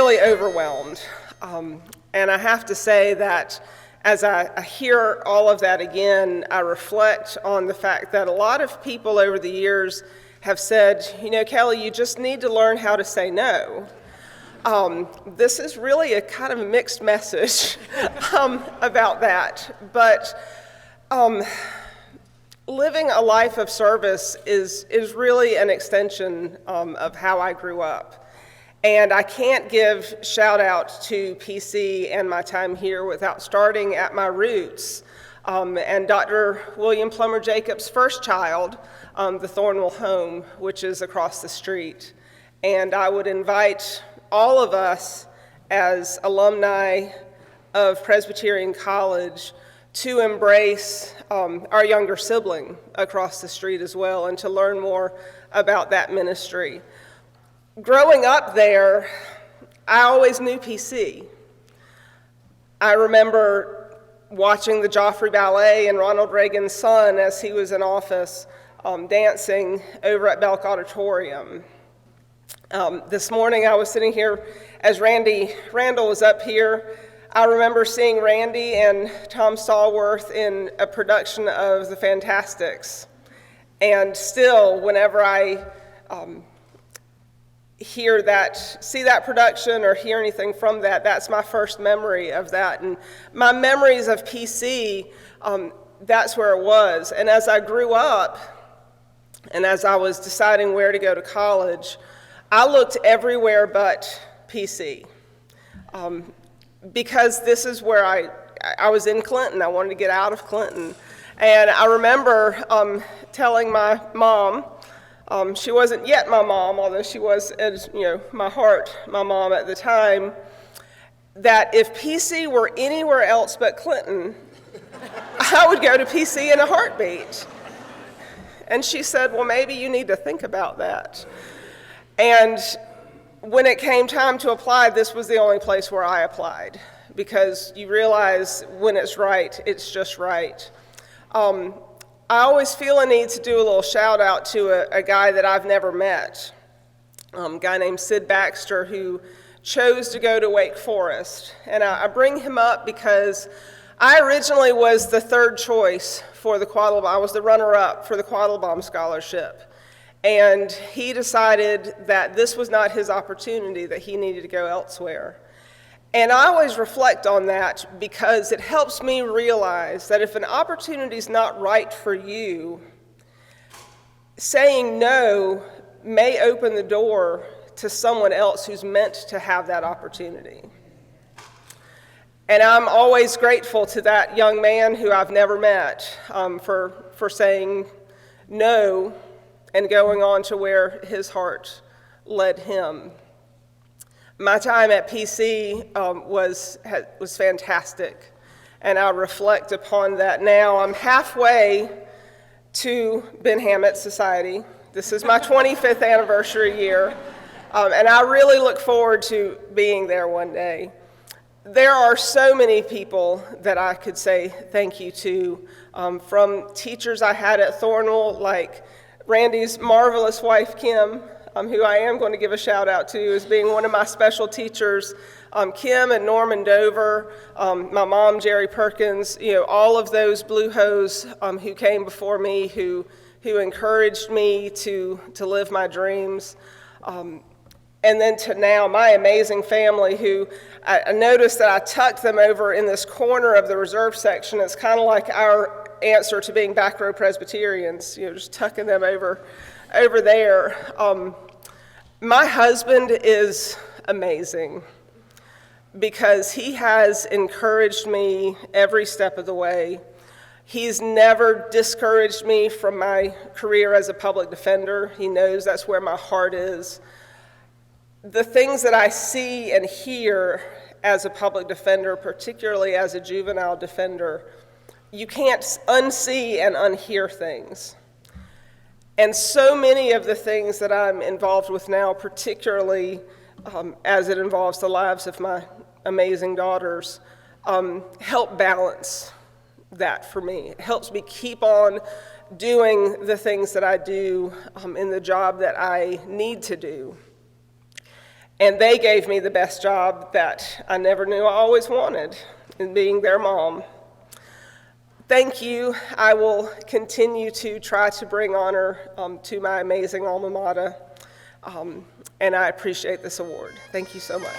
really overwhelmed. And I have to say that as I hear all of that again, I reflect on the fact that a lot of people over the years have said, you know, Kelley, you just need to learn how to say no. This is really a kind of a mixed message about that. But living a life of service is really an extension of how I grew up. And I can't give shout out to PC and my time here without starting at my roots. And Dr. William Plummer Jacobs' first child, the Thornwell home, which is across the street. And I would invite all of us as alumni of Presbyterian College to embrace our younger sibling across the street as well and to learn more about that ministry. Growing up there, I always knew PC. I remember watching the Joffrey Ballet and Ronald Reagan's son as he was in office dancing over at Belk Auditorium. This morning I was sitting here as Randall was up here. I remember seeing Randy and Tom Stallworth in a production of The Fantastics. And still, whenever I see that production or hear anything from that, that's my first memory of that. And my memories of PC, that's where it was. And as I grew up, and as I was deciding where to go to college, I looked everywhere but PC. Because this is where I was in Clinton. I wanted to get out of Clinton. And I remember telling my mom, she wasn't yet my mom, although she was, as you know, my mom at the time, that if PC were anywhere else but Clinton, I would go to PC in a heartbeat. And she said, well, maybe you need to think about that. And when it came time to apply, this was the only place where I applied, because you realize when it's right, it's just right. I always feel a need to do a little shout out to a guy that I've never met, a guy named Sid Baxter, who chose to go to Wake Forest. And I bring him up because I originally was the third choice for the Quattlebaum. I was the runner-up for the Quattlebaum Scholarship. And he decided that this was not his opportunity, that he needed to go elsewhere. And I always reflect on that because it helps me realize that if an opportunity is not right for you, saying no may open the door to someone else who's meant to have that opportunity. And I'm always grateful to that young man who I've never met for saying no and going on to where his heart led him. My time at PC was fantastic, and I reflect upon that now. I'm halfway to Ben Hamlet Society. This is my 25th anniversary year, and I really look forward to being there one day. There are so many people that I could say thank you to, from teachers I had at Thornwell, like Randy's marvelous wife, Kim, who I am going to give a shout out to as being one of my special teachers, Kim and Norman Dover, my mom, Jerry Perkins, you know, all of those blue hose who came before me, who encouraged me to live my dreams. And then to now, my amazing family, who I noticed that I tucked them over in this corner of the reserve section. It's kind of like our answer to being back row Presbyterians, you know, just tucking them over there. My husband is amazing because he has encouraged me every step of the way. He's never discouraged me from my career as a public defender. He knows that's where my heart is. The things that I see and hear as a public defender, particularly as a juvenile defender, you can't unsee and unhear things. And so many of the things that I'm involved with now, particularly as it involves the lives of my amazing daughters, help balance that for me. It helps me keep on doing the things that I do in the job that I need to do. And they gave me the best job that I never knew I always wanted, in being their mom. Thank you. I will continue to try to bring honor to my amazing alma mater, and I appreciate this award. Thank you so much.